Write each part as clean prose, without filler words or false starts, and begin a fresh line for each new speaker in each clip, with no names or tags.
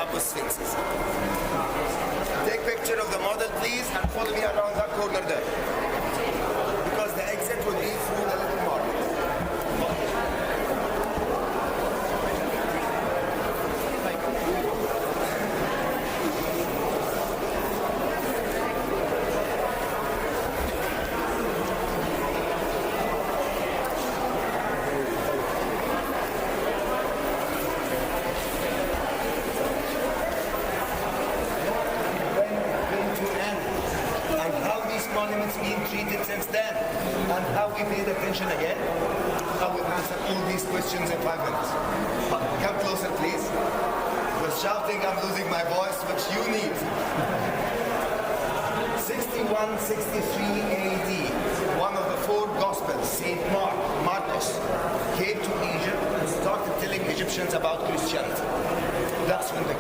Abu Sphinxes. Take picture of the model, please, and follow me around that corner there. Because the exit will be through the little market. Monuments being treated since then, and how we paid attention again. I will answer all these questions in 5 minutes. But come closer, please. With shouting, I'm losing my voice, which you need. 61-63 AD, one of the 4 Gospels, Saint Marcos, came to Egypt and started telling Egyptians about Christianity. That's when the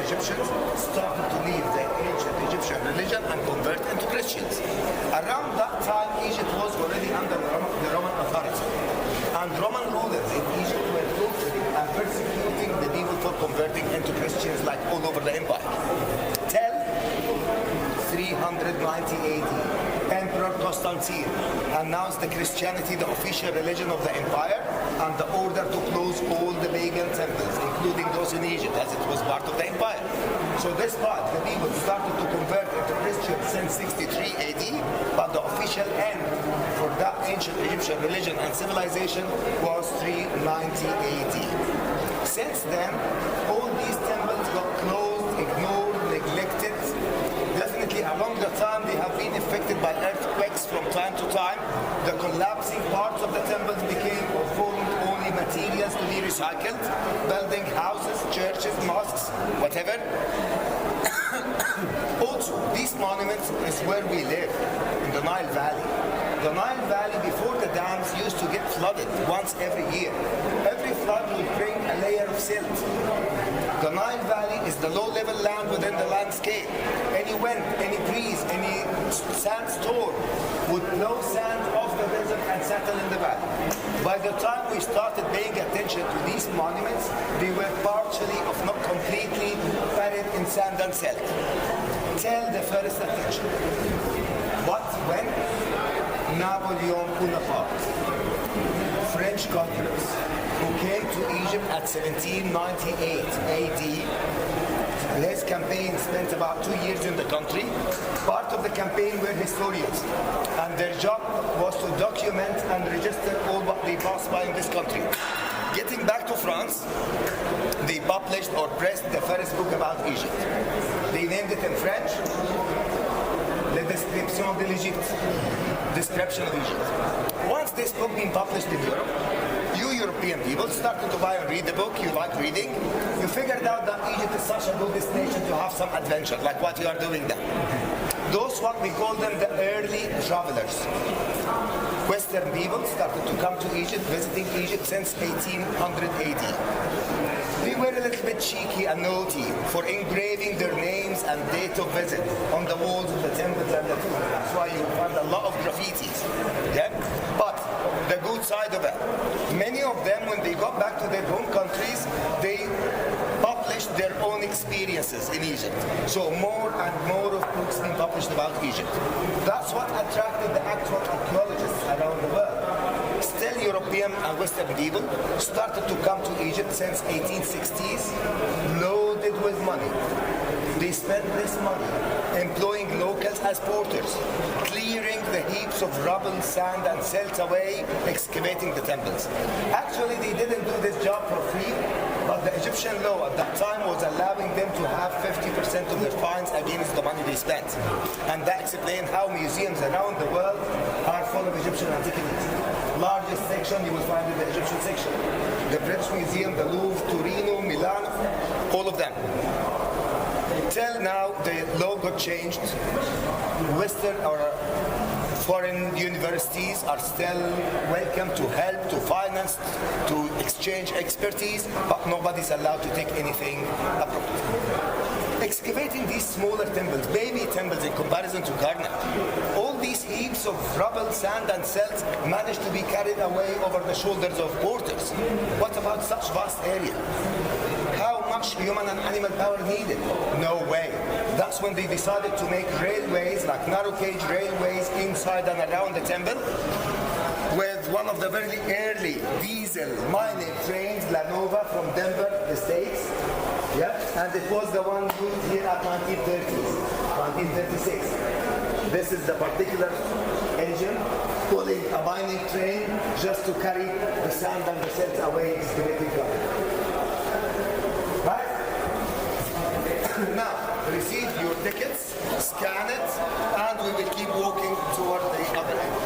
Egyptians started to leave the ancient Egyptian religion and convert into Christians. Around that time, Egypt was already under the Roman authority. And Roman rulers in Egypt were torturing and persecuting the people for converting into Christians like all over the empire. Till 390 AD, Emperor Constantine announced the Christianity the official religion of the empire, and the order to close all the pagan temples, including those in Egypt, as it was part of the empire. So this part, the people started to convert into Christians since 63 AD, but the official end for that ancient Egyptian religion and civilization was 390 AD. Since then, all these temples got closed, ignored, neglected. Definitely along the time they have been affected by earthquakes from time to time. The collapsing parts of the temples became or formed only materials to be recycled, building houses, churches, mosques, whatever. Also, these monuments is where we live, in the Nile Valley. The Nile Valley, before the dams, used to get flooded once every year. Every flood would bring a layer of silt. The Nile Valley is the low-level land within the landscape. Any wind, any breeze, any sandstorm would blow sand off the desert and settle in the valley. By the time we started paying attention to these monuments, they were partially, if not completely, buried in sand and silt. Till the first attention. But when Napoleon Bonaparte, French conquerors, who came to Egypt at 1798 AD, his campaign spent about 2 years in the country. Part of the campaign were historians, and their job was to document and register all what they passed by in this country. Getting back to France, they published or pressed the first book about Egypt. They named it in French, La Description de l'Égypte, Description of Egypt. Once this book being published in Europe, you European people started to buy and read the book, you like reading, you figured out that Egypt is such a good destination to have some adventure, like what you are doing now. Those what we call them the early travelers. Western people started to come to Egypt, visiting Egypt since 1800 AD. They were a little bit cheeky and naughty for engraving their names and date of visit on the walls of the temples and the tombs. That's why you find a lot of graffitis. Yeah? But the good side of it, many of them, when they got back to their home countries, they published their own experiences in Egypt. So more and more of books being published about Egypt. That's what attracted the actual archaeologists around the world. Still, European and Western people started to come to Egypt since 1860s, loaded with money. They spent this money employing locals as porters, clearing the heaps of rubble, sand, and silt away, excavating the temples. Actually, they didn't do this job for free, but the Egyptian law at that time was allowing them to have 50% of their fines against the money they spent. And that explains how museums around the world are full of Egyptian antiquities. Largest section you will find in the Egyptian section. The British Museum, the Louvre, Torino, Milan, all of them. Till now, the law got changed. Western or foreign universities are still welcome to help, to finance, to exchange expertise, but nobody's allowed to take anything abroad. Excavating these smaller temples, baby temples in comparison to Karnak, all these heaps of rubble, sand and silt managed to be carried away over the shoulders of porters. What about such vast area? How much much human and animal power needed? No way. That's when they decided to make railways, like narrow gauge railways inside and around the temple, with one of the very early diesel mining trains, Lanova from Denver, the States. Yeah, and it was the one used here at 1930s, 1936. This is the particular engine pulling a mining train just to carry the sand and the silt away excavating ground. Right? Now, receive your tickets, scan it, and we will keep walking toward the other end.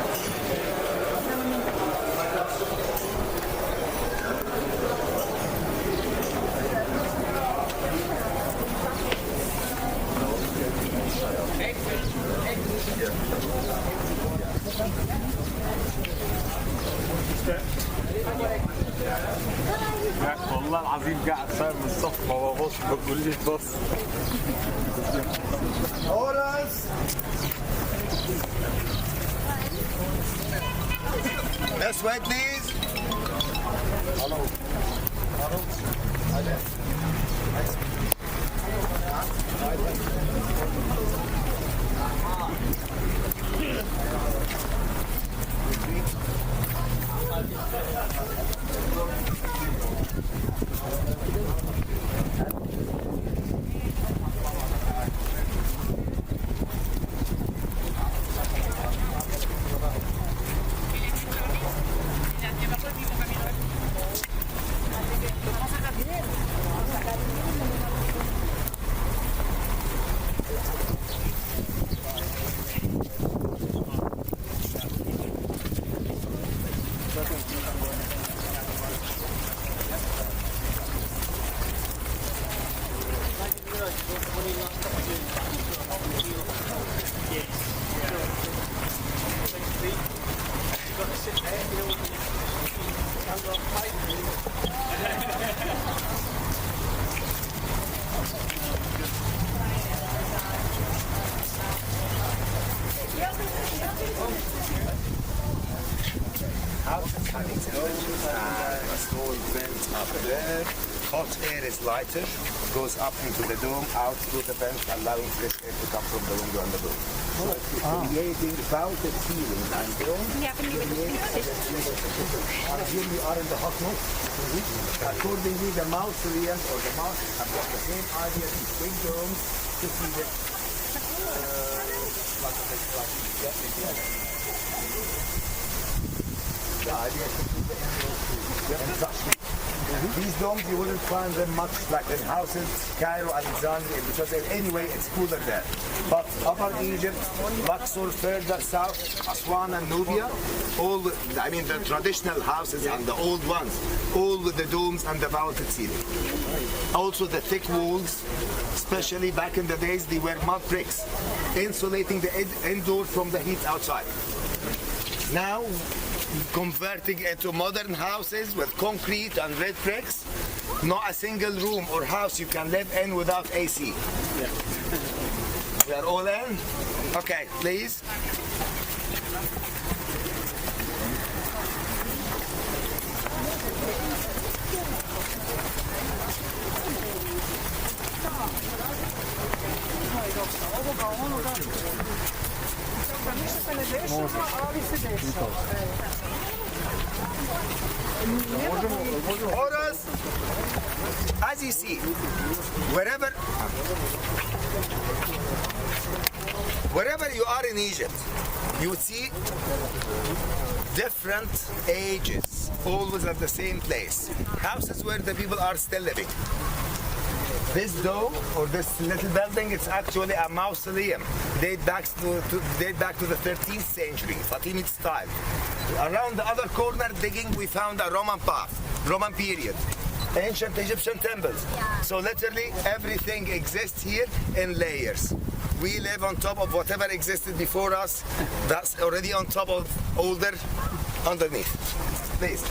والله العظيم قاعد صاير من الصف ما ببص بقول لي بص.
Orders! This way, please. Hello. Hello. Houses having domes and a small vent up there. Hot air is lighter, goes up into the dome, out through the vent, allowing fresh air to come from the window and the dome. So it's creating vaulted ceiling and dome. Assume we are in the hot months. Accordingly, the mausoleum or the mosque have got the same idea, these big domes to see the These domes, you wouldn't find them much like in houses, Cairo, Alexandria, because anyway, it's cooler there. But Upper Egypt, Luxor, further south, Aswan and Nubia, all the traditional houses and the old ones, all with the domes and the vaulted ceiling. Also the thick walls, especially back in the days, they were mud bricks, insulating the indoor from the heat outside. Now, converting into modern houses with concrete and red bricks, not a single room or house you can live in without AC. Yeah. We are all in? Okay, please. Orders, as you see, wherever you are in Egypt, you would see different ages, always at the same place. Houses where the people are still living. This dome or this little building, it's actually a mausoleum. Date back to the 13th century, Fatimid style. Around the other corner digging, we found a Roman path, Roman period. Ancient Egyptian temples. So literally everything exists here in layers. We live on top of whatever existed before us. That's already on top of older underneath. Please.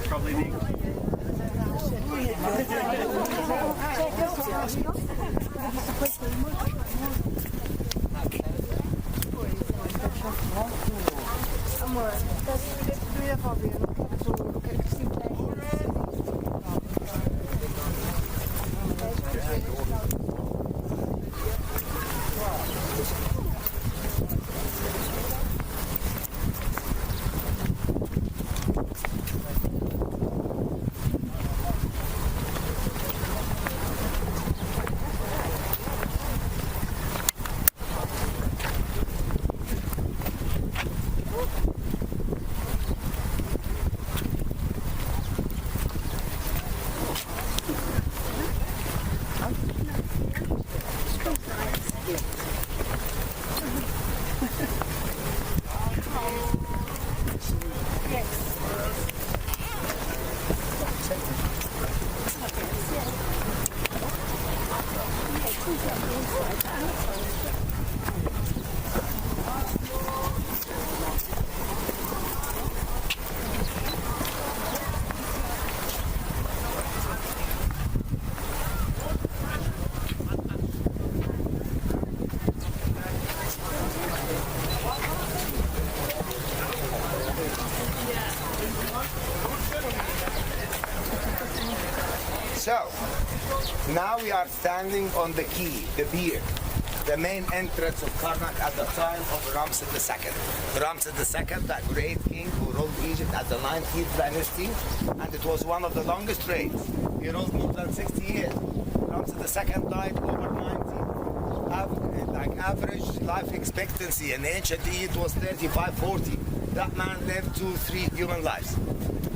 probably need.
Amore, lui la fobia, lo che si
So, now we are standing on the quay, the pier, the main entrance of Karnak at the time of Ramses II. Ramses II, that great king who ruled Egypt at the 19th dynasty, and it was one of the longest reigns. He ruled more than 60 years. Ramses II died over 90. Average life expectancy in ancient Egypt was 35, 40. That man lived 2-3 human lives.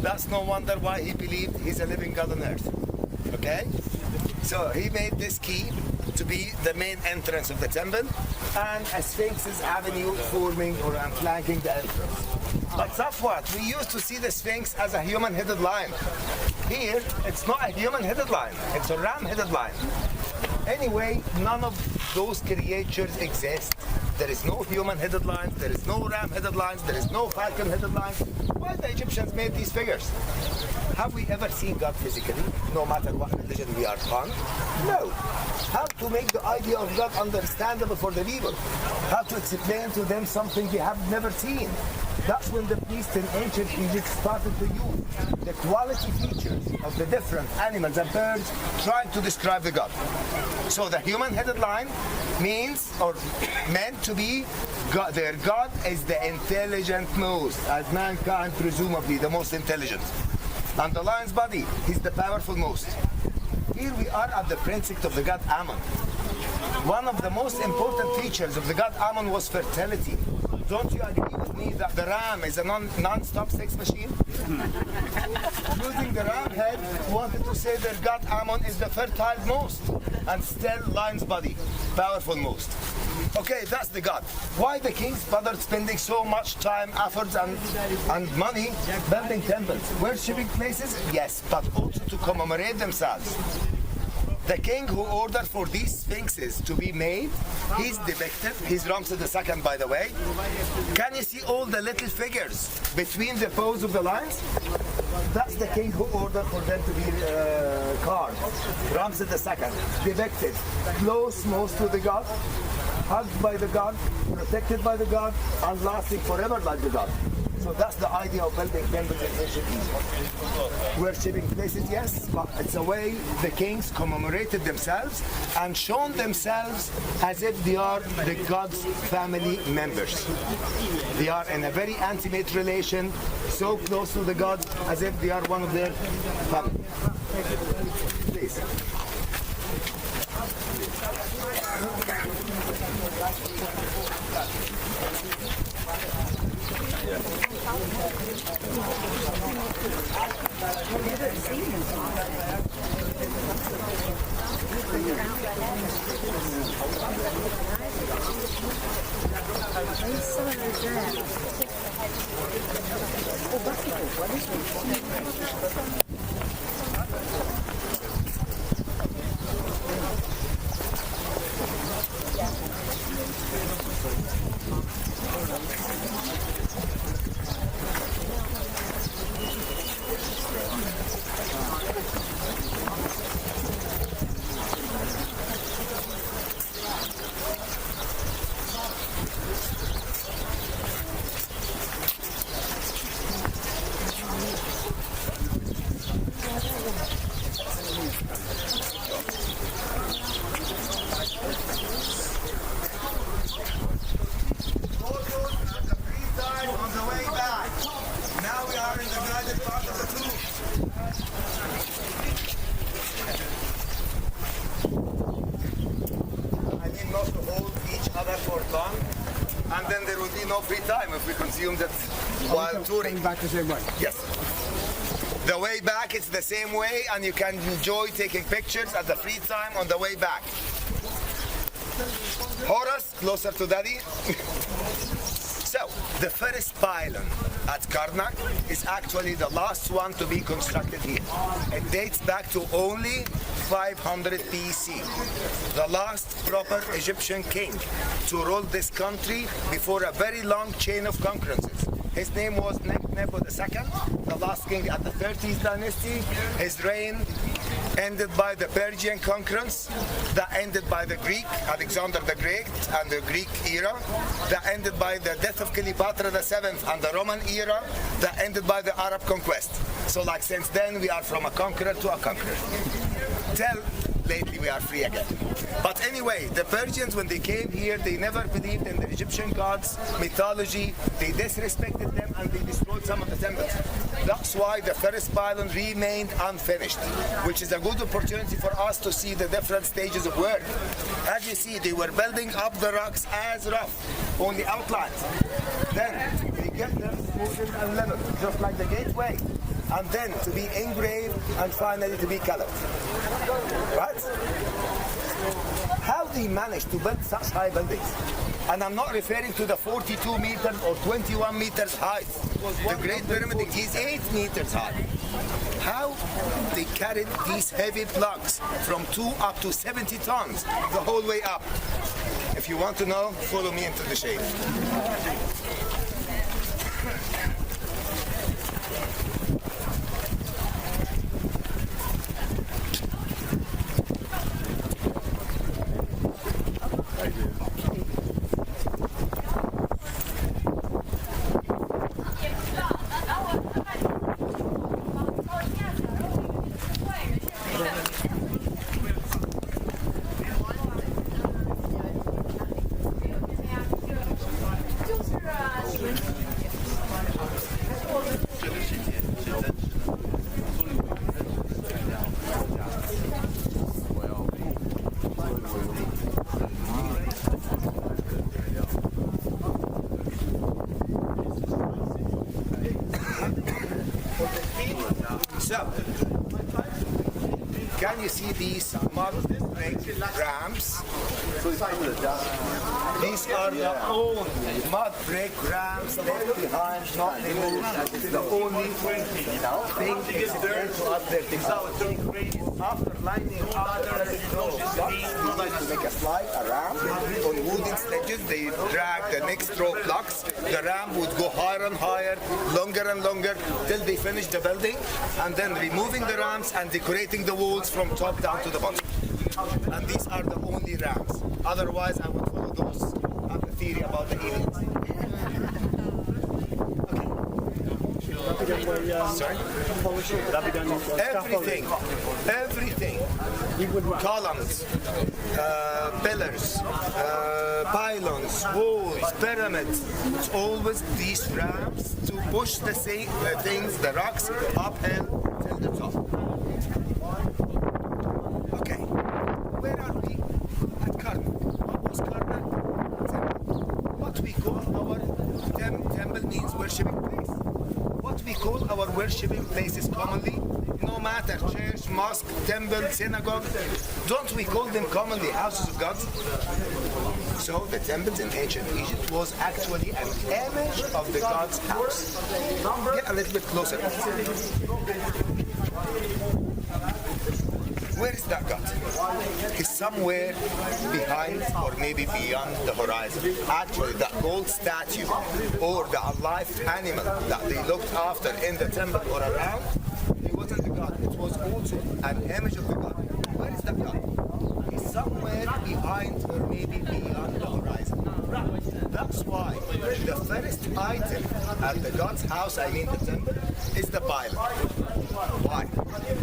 That's no wonder why he believed he's a living God on earth. Okay? So he made this quay to be the main entrance of the temple and a Sphinx's avenue forming or flanking the entrance. But Safwat, we used to see the Sphinx as a human-headed lion. Here, it's not a human-headed lion, it's a ram-headed lion. Anyway, none of those creatures exist. There is no human-headed lions, there is no ram-headed lions, there is no falcon-headed lions. Why the Egyptians made these figures? Have we ever seen God physically, no matter what religion we are on? No. How to make the idea of God understandable for the people? How to explain to them something they have never seen? That's when the priests in ancient Egypt started to use the quality features of the different animals and birds trying to describe the God. So the human-headed lion means, or meant to be, God, their God is the intelligent most, as mankind presumably the most intelligent. And the lion's body, he's the powerful most. Here we are at the princess of the god Ammon. One of the most important features of the god Ammon was fertility. Don't you agree with me that the ram is a non-stop sex machine? Using the ram head wanted to say their god Ammon is the fertile most, and still lion's body, powerful most. Okay, that's the god. Why the kings bothered spending so much time, efforts, and money building temples, worshipping places? Yes, but also to commemorate themselves. The king who ordered for these sphinxes to be made, he's depicted, he's Ramses II by the way. Can you see all the little figures between the paws of the lions? That's the king who ordered for them to be carved. Ramses II, depicted, close most to the god, hugged by the god, protected by the god, and lasting forever like the god. So that's the idea of building temples in ancient Egypt. Worshipping places, yes, but it's a way the kings commemorated themselves and shown themselves as if they are the god's family members. They are in a very intimate relation, so close to the god as if they are one of their family. Please. I mean, not to hold each other for long, and then there will be no free time if we consume that while touring.
Back the same way.
Yes. The way back is the same way, and you can enjoy taking pictures at the free time on the way back. Horace, closer to Daddy. So, the first pylon at Karnak is actually the last one to be constructed here. It dates back to only 500 BC. The last proper Egyptian king to rule this country before a very long chain of conquerances. His name was Nepo II, the last king at the 30th dynasty. His reign ended by the Persian conquerance, that ended by the Greek, Alexander the Great, and the Greek era, that ended by the death of Cleopatra VII and the Roman era, that ended by the Arab conquest. So like since then, we are from a conqueror to a conqueror. Till lately we are free again. But anyway, the Persians, when they came here, they never believed in the Egyptian gods, mythology. They disrespected them and they destroyed some of the temples. That's why the first pylon remained unfinished, which is a good opportunity for us to see the different stages of work. As you see, they were building up the rocks as rough, only outlines. Then they get them smoothed and leveled, just like the gateway. And then to be engraved and finally to be colored. Right? How they managed to build such high buildings? And I'm not referring to the 42 meters or 21 meters height. The Great Pyramid is 8 meters high. How they carried these heavy blocks from 2 up to 70 tons the whole way up? If you want to know, follow me into the shade. So, can you see these mud brick ramps? These are the old mud brick ramps left behind, not removed. The only thing is to up there. After lining up you like to make a slide, a ramp. On wooden sledges, they drag the next row blocks. The ramp would go higher and higher, longer and longer, till they finish the building, and then removing the ramps and decorating the walls from top down to the bottom. And these are the only ramps. Otherwise, I would follow those have the theory about the aliens. Sorry? Everything. Columns, pillars, pylons, walls, pyramids. It's always these ramps to push the things, the rocks, uphill till the top. Okay, where are we? At Karnak. What was Karnak? Temple. What we call our temple means worshipping place. What we call our worshipping places commonly, no matter church, mosque, temple, synagogue, don't we call them commonly houses of God? So the temples in ancient Egypt was actually an image of the God's house. Get a little bit closer. Where is that God? He's somewhere behind or maybe beyond the horizon. Actually, that gold statue or the alive animal that they looked after in the temple or around, it wasn't the God. It was also an image of the God. Where is that God? He's somewhere behind or maybe beyond the horizon. That's why the first item at the God's house, I mean the temple, is the pylon. Why?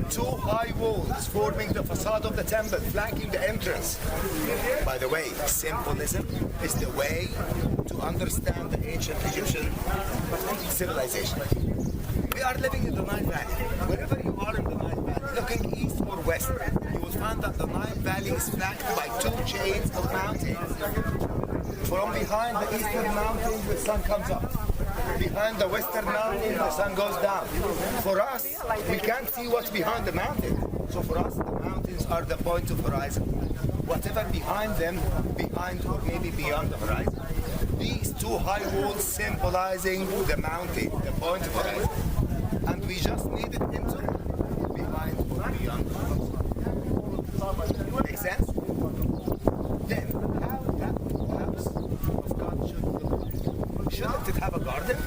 Two high walls forming the facade of the temple, flanking the entrance. By the way, symbolism is the way to understand the ancient Egyptian civilization. We are living in the Nile Valley. Wherever you are in west, you will find that the Nile Valley is flanked by two chains of mountains. From behind the eastern mountains, the sun comes up. Behind the western mountains, the sun goes down. For us, we can't see what's behind the mountain. So for us, the mountains are the point of horizon. Whatever behind them, behind or maybe beyond the horizon. These two high walls symbolizing the mountain, the point of horizon. And we just need it into behind or beyond the horizon. Make sense? Then, how that house of God should look? Shouldn't it have a garden?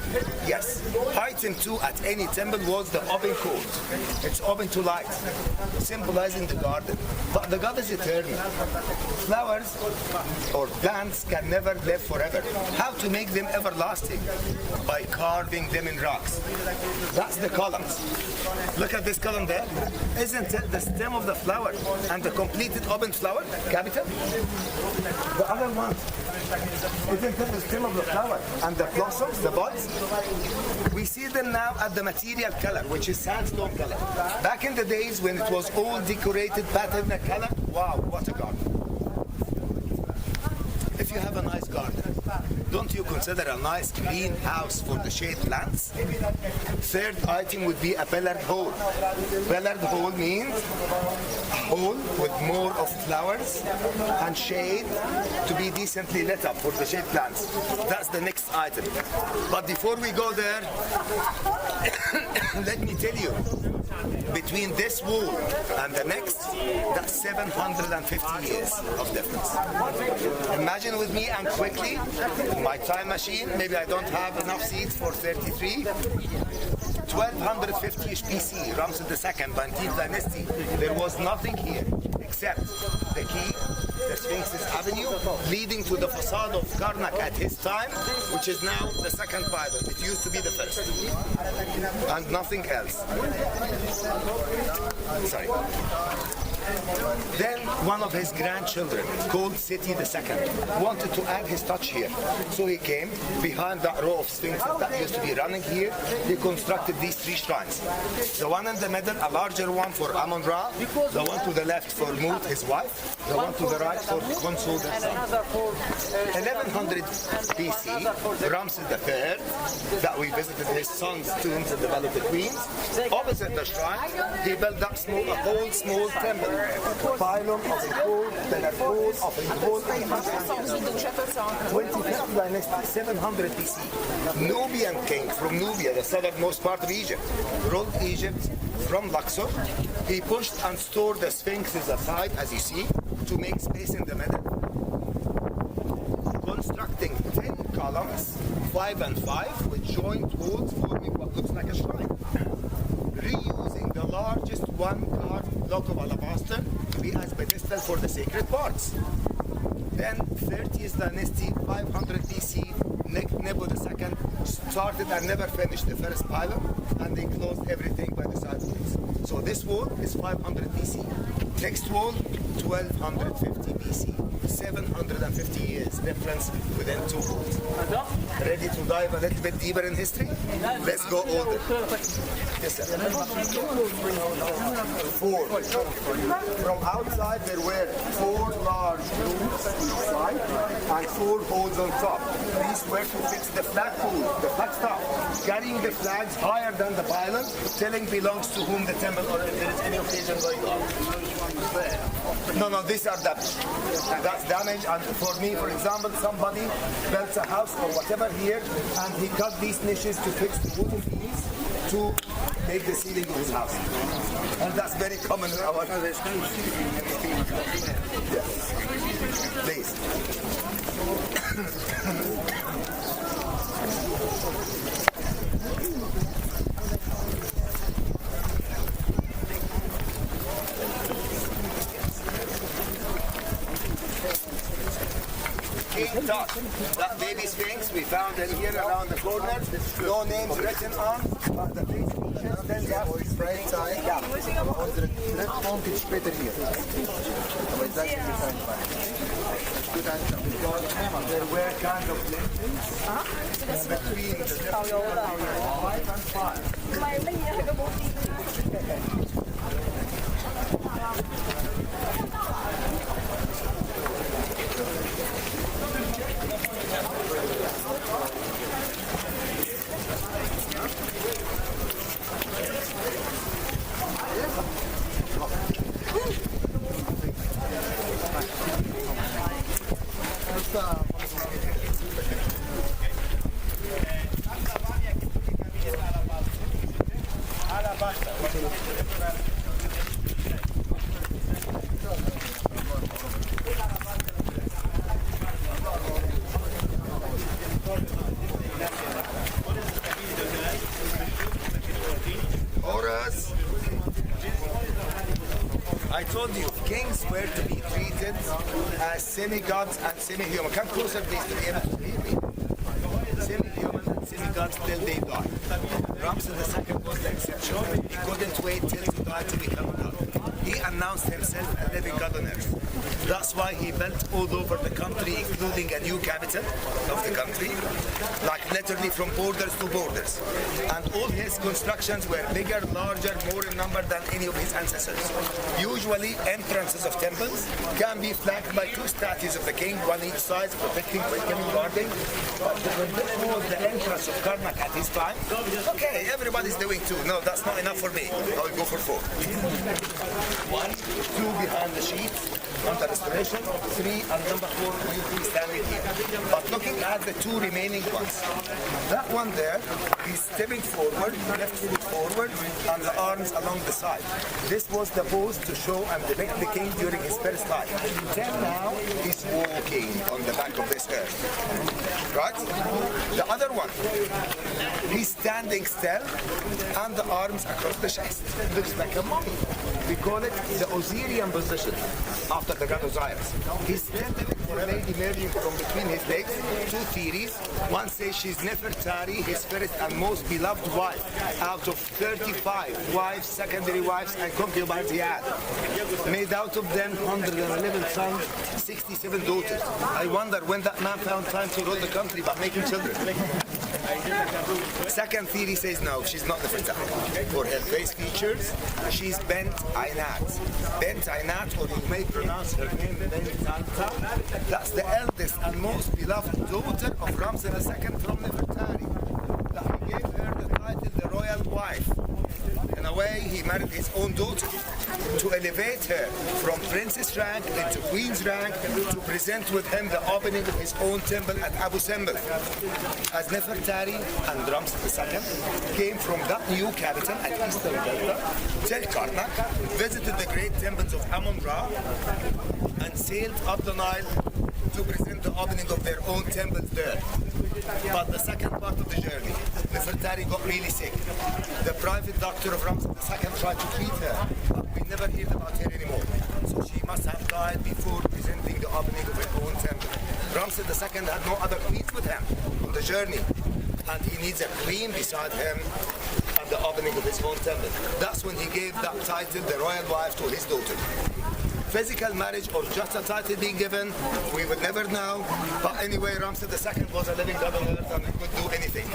Yes. Item 2 at any temple was the open court. It's open to light, symbolizing the garden. But the God is eternal. Flowers or plants can never live forever. How to make them everlasting? By carving them in rocks. That's the columns. Look at this column there. Isn't it the stem of the flower and the completed open flower? Capital? The other one. Isn't it the stem of the flower and the blossoms, the buds? We see them now at the material color, which is sandstone color. Back in the days when it was all decorated pattern color, wow, what a garden. If you have a nice garden, don't you consider a nice green house for the shade plants? Third item would be a pillared hole. Pillared hole means a hole with more of flowers and shade to be decently lit up for the shade plants. That's the next item. But before we go there, let me tell you, between this wall and the next, that's 750 years of difference. Imagine with me and quickly, my time machine, maybe I don't have enough seats for 33. 1250 BC, Ramses II, 19th dynasty, there was nothing here except the key, the Sphinx's Avenue, leading to the facade of Karnak at his time, which is now the second pylon. It used to be the first. And nothing else. Sorry. Then one of his grandchildren, called Seti II, wanted to add his touch here. So he came behind that row of sphinxes that used to be running here. He constructed these three shrines. The one in the middle, a larger one for Amun-Ra, the one to the left for Mut, his wife, the one to the right for Khonsu, their son. 1100 BC, Ramses III, that we visited his son's tombs and developed the queens. Opposite the shrine, he built up a whole small temple. Pylon of a gold, then a gold of a gold. 25th dynasty, 700 BC. Nubian king from Nubia, the southernmost part of Egypt, ruled Egypt from Luxor. He pushed and stored the sphinxes aside, as you see, to make space in the middle. Constructing 10 columns, 5 and 5, with joint walls forming what looks like a shrine. Reusing the largest one carved block of alabaster to be as pedestal for the sacred parts. Then 30th dynasty, 500 BC, Nebu II started and never finished the first pylon, and they closed everything by the side walls. So this wall is 500 BC. Next wall, 1250 BC. 750 years difference within two walls. Ready to dive a little bit deeper in history? Let's go older. Yes, sir. 4. From outside there were 4 large rooms inside and 4 holes on top. These were to fix the flagpole, the flagstaff, carrying the flags higher than the pylon, telling belongs to whom the temple or if there is any occasion going on. No, these are damaged. That's damage, and for me, for example, somebody built a house or whatever here, and he cut these niches to fix the wooden beams to make the ceiling of his house. And that's very common in our... Yes. Please. King Tut, that baby sphinx we found in here around the corner, no names written on, but the face features stands up. Right side, yeah. Später hier. Aber ich sage, there were kind of lenses between the 5 and 5. Horus. I told you, kings were to be treated as semi-gods and semi-human. Come closer, please, to be able to hear me. Semi-human and semi-gods till they die. Ramses II was the exception. He couldn't wait till he died to become a god. He announced himself a living god on earth. That's why he built all over the country, including a new capital of the country, like literally from borders to borders. And all his constructions were bigger, larger, more in number than any of his ancestors. Usually, entrances of temples can be flanked by two statues of the king, one each side, protecting, welcoming, guarding. But when this was the entrance of Karnak at his time, okay, everybody's doing two. No, that's not enough for me. I will go for four. One, two behind the sheets, under restoration, three, and number four will be standing here. But looking at the two remaining ones, that one there, he's stepping forward, left foot forward, and the arms along the side. This was the pose to show and depict the king during his first life. Then now, he's walking on the back of this earth. Right? The other one, he's standing still, and the arms across the chest. Looks like a mummy. We call it the Osirian position, after the god Osiris. He's standing for a lady emerging from between his legs. Two theories. One says she's Nefertari, his first and most beloved wife, out of 35 wives, secondary wives, and concubines he had. Made out of them 111 sons, 67 daughters. I wonder when that man found time to rule the country by making children. Second theory says no, she's not Nefertari. For her face features, she's Bent Aynat. Bent Aynat, or you may pronounce her name Bentanta. That's the eldest and most beloved daughter of Ramses II from Nefertari. That he gave her the title the royal wife. In a way, he married his own daughter to elevate her from princess rank into queen's rank, to present with him the opening of his own temple at Abu Simbel. As Nefertari and Ramses II came from that new capital at Eastern Delta till Karnak, visited the great temples of Amun-Ra, and sailed up the Nile to present the opening of their own temples there. But the second part of the journey, Nefertari got really sick. The private doctor of Ramses II tried to treat her, but we never heard about her anymore. So she must have died before presenting the opening of her own temple. Ramses II had no other queens with him on the journey, and he needs a queen beside him at the opening of his own temple. That's when he gave that title, the royal wife, to his daughter. Physical marriage or just a title being given, we would never know. But anyway, Ramses II was a living god on earth and he could do anything.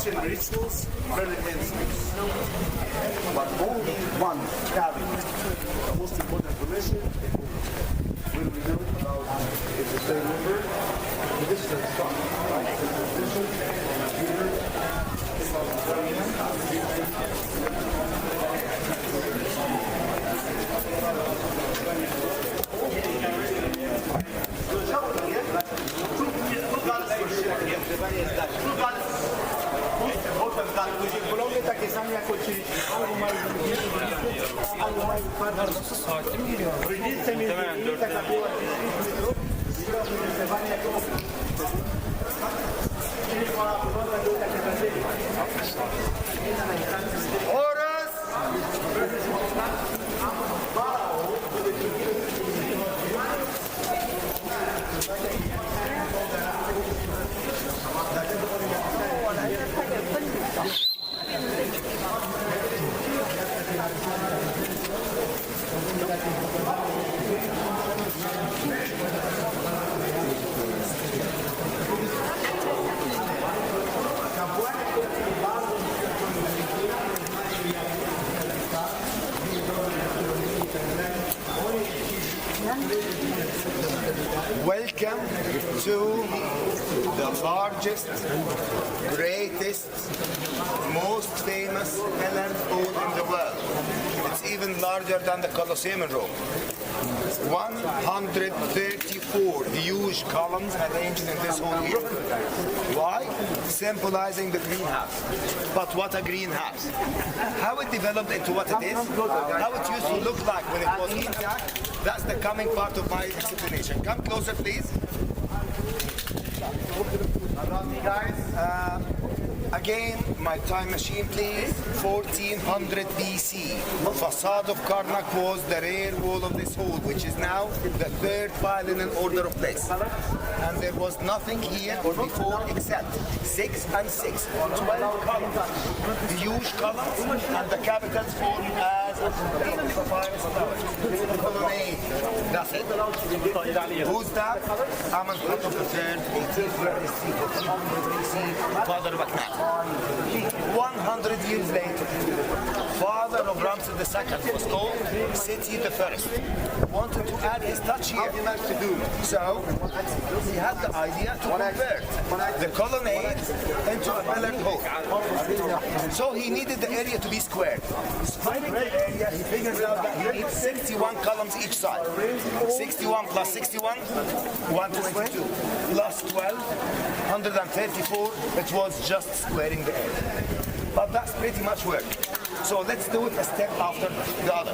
Rituals, very instincts. But only one carrying the most important information will reveal about if the same member, this is the strong, right?
Bologna takie same jak ci albo mają albo mają twarde. Różnice między nimi taka była
Horus! Welcome to the largest, greatest, most famous pillared hall in the world. It's even larger than the Colosseum in Rome. 134 huge columns arranged in this whole here. Why? Symbolizing the greenhouse. But what a greenhouse. How it developed into what it is, how it used to look like when it was intact, that's the coming part of my explanation. Come closer, please. Guys, again, my time machine, please. 1400 BC. Facade of Karnak was the rear wall of this hall, which is now the third pile in an order of place. And there was nothing here or before except 6 and 6, 12 columns. The huge columns and the capitals formed as a colonnade. That's it. Who's that? Amen of the third, 1830 Father of Karnak. 100 years later, father of Ramses II was called Seti the First. Wanted to add his touch here. So he had the idea to convert the colonnade into a pillared hall. So he needed the area to be squared. Squaring the area, he figures out that he needs 61 columns each side. 61 plus 61, 122. Plus 12, 134, it was just squaring the area. But that's pretty much work. So let's do it a step after the other.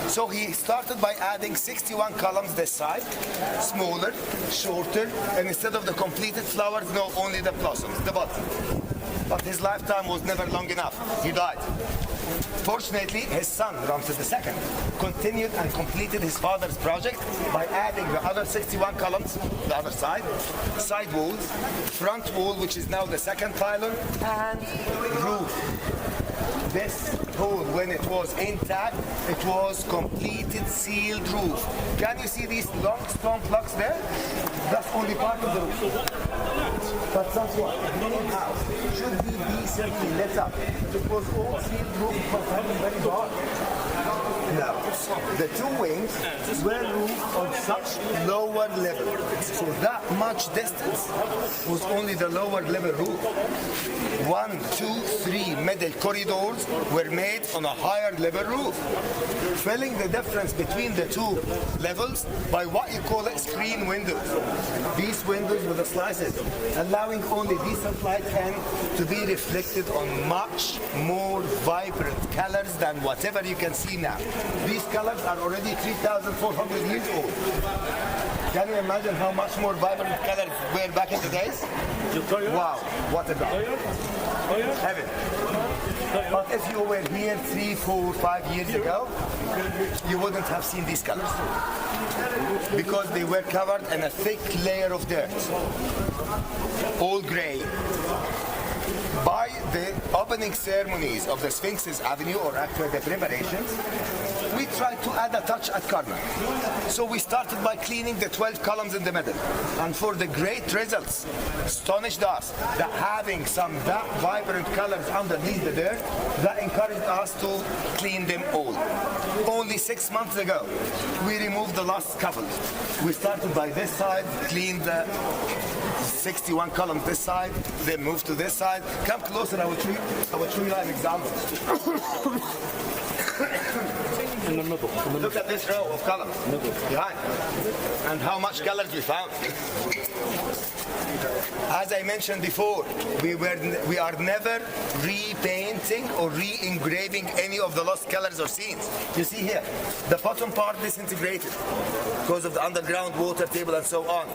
So he started by adding 61 columns this side, smaller, shorter, and instead of the completed flowers, no, only the blossoms, the buds. But his lifetime was never long enough. He died. Fortunately, his son, Ramses II, continued and completed his father's project by adding the other 61 columns, the other side walls, front wall, which is now the second pylon, and roof. This hall, when it was intact, it was completed sealed roof. Can you see these long stone plugs there? That's only part of the roof. But that's what a greenhouse should be decently lit up. It was all sealed roof for very dark. Now, the two wings were roofed on such lower level. So that much distance was only the lower level roof. 1, 2, 3 middle corridors were made on a higher level roof, filling the difference between the two levels by what you call it screen windows. These windows with the slices, allowing only decent light in to be reflected on much more vibrant colors than whatever you can see now. These colors are already 3,400 years old. Can you imagine how much more vibrant colors were back in the days? Wow, what a god. Heaven. But if you were here 3, 4, 5 years ago, you wouldn't have seen these colors because they were covered in a thick layer of dirt, all gray. By the opening ceremonies of the Sphinx's Avenue, or actually the preparations, we tried to add a touch at Karnak. So we started by cleaning the 12 columns in the middle. And for the great results, astonished us that having some that vibrant colors underneath the dirt, that encouraged us to clean them all. Only 6 months ago, we removed the last couple. We started by this side, cleaned the 61 columns this side, then moved to this side. Come closer, I will show you an example.
In the middle.
Look at this row of columns behind, and how much colors we found. As I mentioned before, we are never repainting or re-engraving any of the lost colors or scenes. You see here, the bottom part disintegrated because of the underground water table and so on.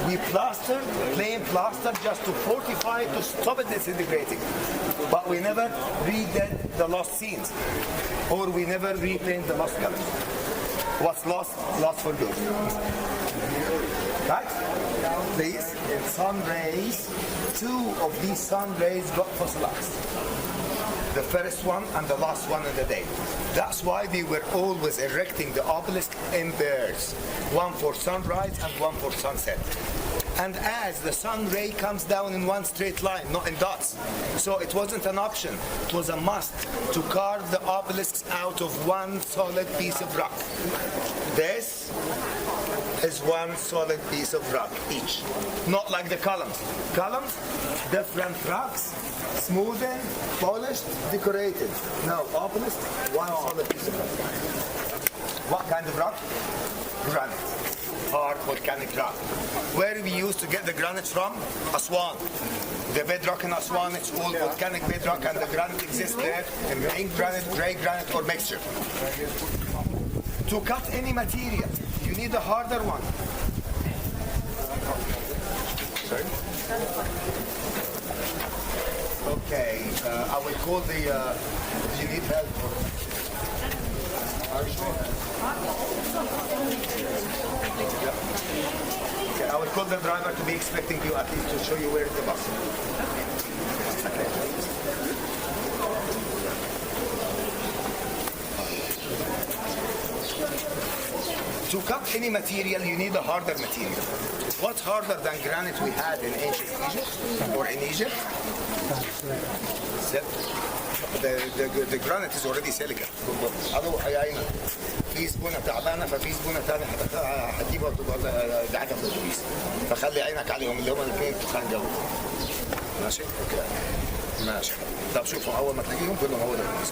We plastered, plain plaster, just to fortify it, to stop it disintegrating. But we never redid the lost scenes, or we never repaint the lost colors. What's lost, lost for good. Right? Please, in sun rays, 2 of these sun rays got fossilized. The first one and the last one in the day. That's why they were always erecting the obelisk in pairs. One for sunrise and one for sunset. And as the sun ray comes down in one straight line, not in dots. So it wasn't an option, it was a must to carve the obelisks out of one solid piece of rock. This is one solid piece of rock each. Not like the columns. Columns, different rocks, smoothened, polished, decorated. Now obelisk, one solid piece of rock. What kind of rock? Granite. Hard volcanic rock. Where we used to get the granite from? Aswan. The bedrock in Aswan, it's all volcanic bedrock, and the granite exists there in pink granite, gray granite, or mixture. To cut any material, you need a harder one. Sorry? Okay, I will call the. Do you need help? Are you sure? Okay, I will call the driver to be expecting you at least to show you where is the bus. To cut any material, you need a harder material. What's harder than granite we had in ancient Egypt or in Egypt? The granite is already silica. في زبونه تعبانه ففي زبونه ثانيه هتجيبها وتبقى قاعده في الاتوبيس فخلي عينك عليهم اللي هم الاثنين تخان جو. ماشي؟ اوكي. ماشي. طب شوفوا اول ما تلاقيهم قول لهم هو ده الاتوبيس.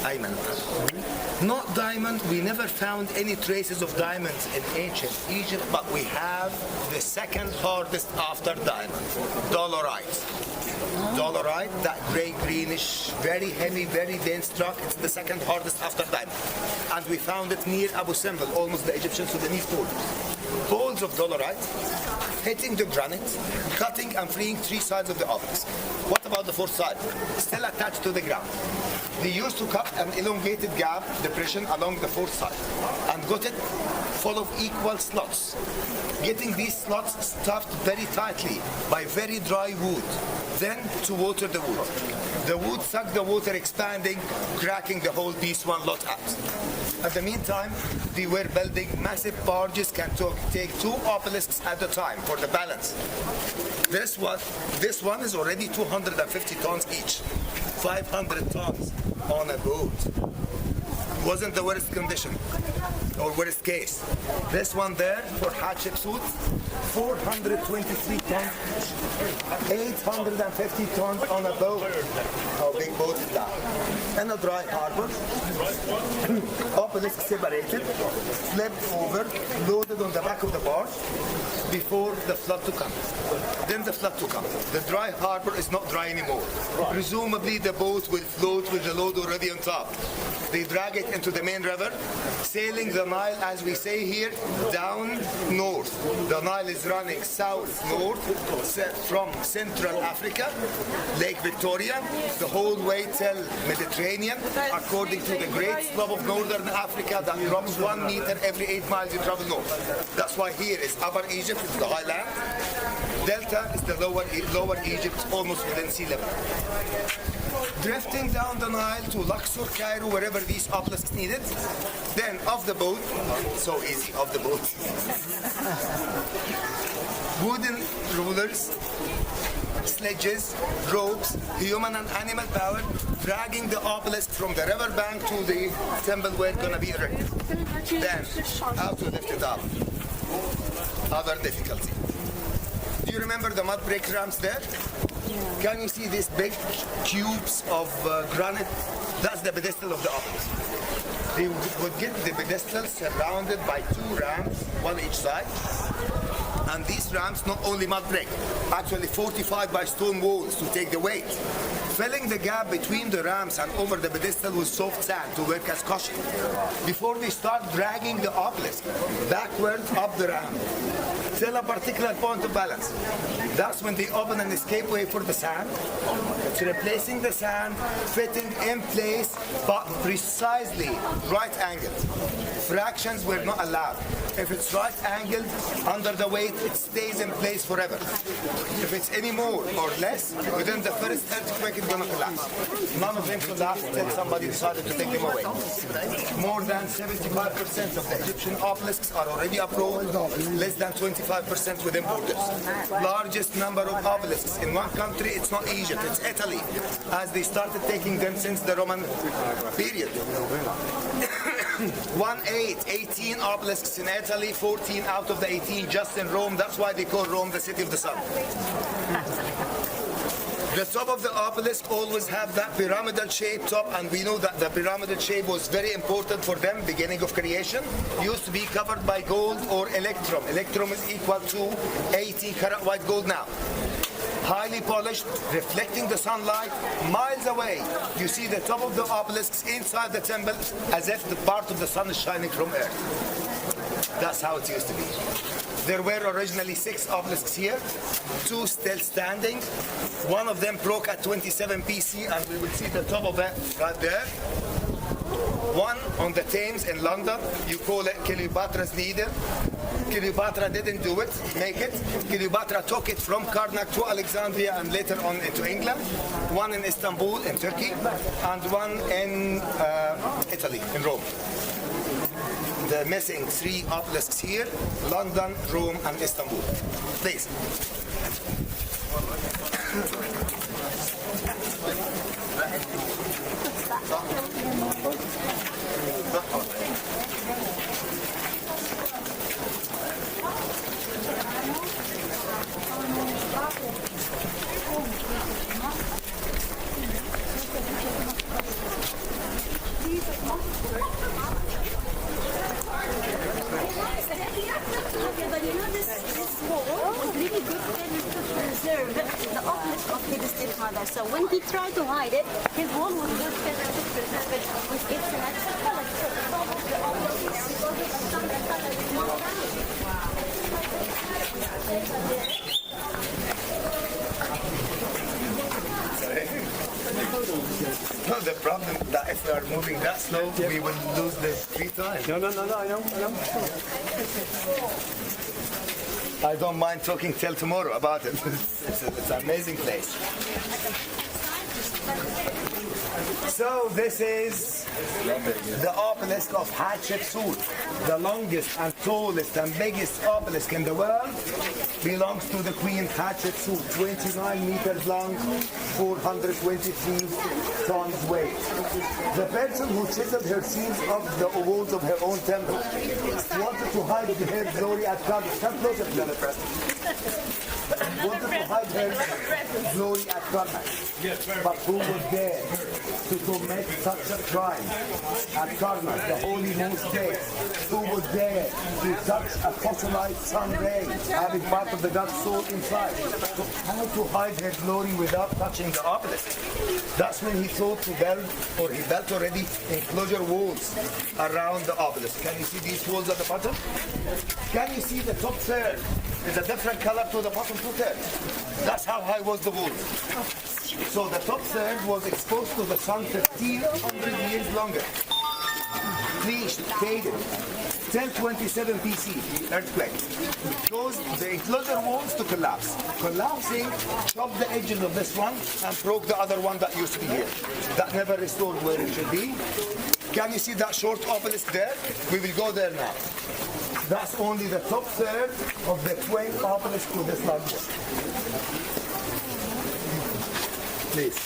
Diamond. Not diamond. We never found any traces of diamonds in ancient Egypt, but we have the second hardest after diamond, dolerite. Dolerite, that gray greenish, very heavy, very dense rock. It's the second hardest after diamond, and we found it near Abu Simbel, almost the Egyptian-Sudanese border. Balls of dolerite hitting the granite, cutting and freeing three sides of the obelisk. What about the fourth side? Still attached to the ground. They used to cut an elongated gap, depression along the fourth side, and got it full of equal slots. Getting these slots stuffed very tightly by very dry wood, then to water the wood. The wood sucked the water, expanding, cracking the whole piece one lot out. At the meantime, they were building massive barges can take two obelisks at a time for the balance. This one is already 250 tons each, 500 tons on a boat. Wasn't the worst condition or worst case. This one there for Hatshepsut, 423 tons each, 850 tons on a boat. How big boat is that? In a dry harbor, obelisk separated, flipped over, loaded on the back of the barge before the flood to come. Then the flood to come. The dry harbor is not dry anymore. Presumably the boat will float with the load already on top. They drag it into the main river, sailing the Nile, as we say here, down north. The Nile is running south-north from Central Africa, Lake Victoria, the whole way till Mediterranean, according to the great slope of northern Africa that drops 1 meter every 8 miles you travel north. That's why here is Upper Egypt, it's the highland. Delta is the lower Egypt, almost within sea level. Drifting down the Nile to Luxor, Cairo, wherever these obelisks needed. Then off the boat, so easy, off the boat. Wooden rulers, sledges, ropes, human and animal power, dragging the obelisk from the river bank to the temple where it's gonna be erected. Then, how to lift it up. Other difficulty. Do you remember the mud brick ramps there? Can you see these big cubes of granite? That's the pedestal of the obelisk. They would get the pedestal surrounded by two ramps, one each side. And these ramps, not only mud brick, actually fortified by stone walls to take the weight. Filling the gap between the ramps and over the pedestal with soft sand to work as cushion. Before they start dragging the obelisk backwards up the ramp, till a particular point of balance. That's when they open an escape way for the sand. It's replacing the sand, fitting in place, but precisely right angled. Fractions were not allowed. If it's right angled under the weight, it stays in place forever. If it's any more or less, within the first earthquake in going to collapse. None of them collapsed until somebody decided to take them away. More than 75% of the Egyptian obelisks are already abroad, less than 25% within borders. Largest number of obelisks in one country, it's not Egypt, it's Italy, as they started taking them since the Roman period. 18 obelisks in Italy, 14 out of the 18 just in Rome. That's why they call Rome the city of the sun. The top of the obelisk always have that pyramidal shape top, and we know that the pyramidal shape was very important for them, beginning of creation. Used to be covered by gold or electrum. Electrum is equal to 18 karat white gold now. Highly polished, reflecting the sunlight miles away. You see the top of the obelisks inside the temple as if the part of the sun is shining from earth. That's how it used to be. There were originally 6 obelisks here, 2 still standing. One of them broke at 27 BC, and we will see the top of it right there. One on the Thames in London. You call it Cleopatra's Needle. Cleopatra didn't do it, make it. Cleopatra took it from Karnak to Alexandria and later on into England. One in Istanbul in Turkey, and one in Italy, in Rome. The missing 3 obelisks here: London, Rome, and Istanbul. Please.
But you know this wall was really good to preserve the obelisk of his stepmother. So when he tried to hide it, his wall was good to preserve it with its natural color. So the top of the
No, the problem that if we are moving that slow, we will lose the free time.
No, I know.
I don't mind talking till tomorrow about it. It's an amazing place. So this is the obelisk of Hatshepsut, the longest and tallest and biggest obelisk in the world. Belongs to the Queen Hatshepsut, 29 meters long, 423 tons weight. The person who chiseled her scenes of the walls of her own temple wanted to hide her glory at Karnak. Come closer to the wanted to hide her glory at Karnak. But who was there to commit such a crime at Karnak, the holy most place? Who was there to touch a fossilized sun ray, having part of the God's soul inside? So how to hide her glory without touching the obelisk? That's when he thought to build, or he built already, enclosure walls around the obelisk. Can you see these walls at the bottom? Can you see the top third? Is a different color to the bottom 2/3. That's how high was the wall. So the top third was exposed to the sun 1,500 years longer. Bleached, faded, till 27 BC, earthquake. Caused the enclosure walls to collapse. Collapsing, chopped the edges of this one and broke the other one that used to be here. That never restored where it should be. Can you see that short obelisk there? We will go there now. That's only the top third of the twin obelisk to this largest. Please.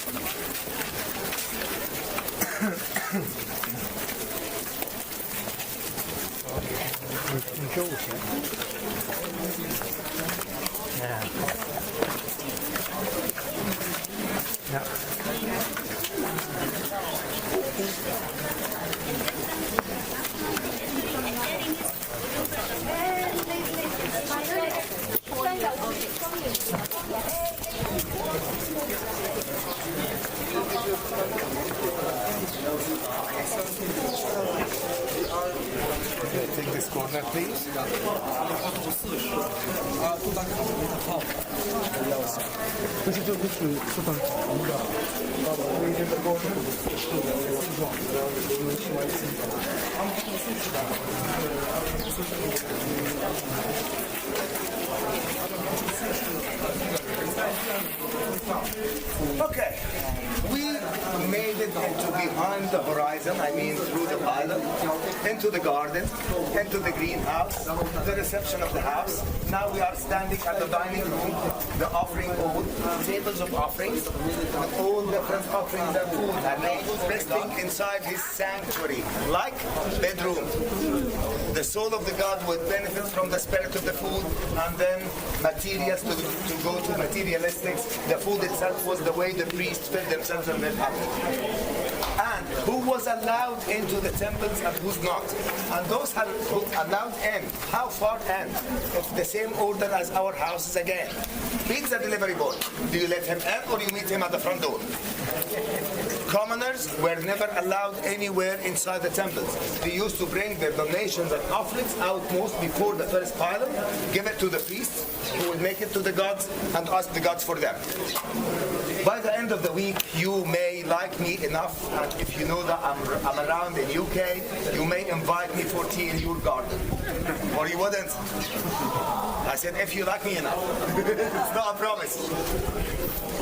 Take this corner, please. Okay. we made it into behind the horizon, I mean through the pylon, into the garden, into the greenhouse, the reception of the house. Now we are standing at the dining room, the offering bowl, tables of offerings, with all different offerings and food, and resting inside his sanctuary, like bedroom. The soul of the God would benefit from the spirit of the food, and then materials to go to materialistics. The food itself was the way the priests fed themselves and their family. And who was allowed into the temples and who's not? And those who allowed in, how far in? It's the same order as our houses again. Pizza delivery boy. Do you let him in or you meet him at the front door? Commoners were never allowed anywhere inside the temples. They used to bring their donations and offerings outmost before the first pylon, give it to the priests who would make it to the gods and ask the gods for them. By the end of the week, you may like me enough, and if you know that I'm around in UK, you may invite me for tea in your garden. Or you wouldn't. I said, if you like me enough. It's not a promise.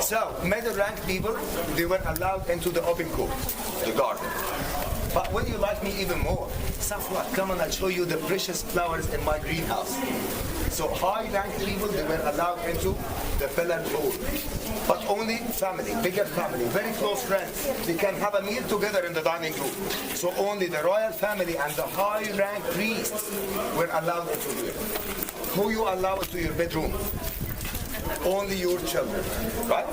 So, middle rank people, they were allowed into the open court, the garden. But when you like me even more, Safwa, come and I'll show you the precious flowers in my greenhouse. So high ranked people, they were allowed into the pillared hall. But only family, bigger family, very close friends. They can have a meal together in the dining room. So only the royal family and the high ranked priests were allowed into here. Who you allow into your bedroom? Only your children, right?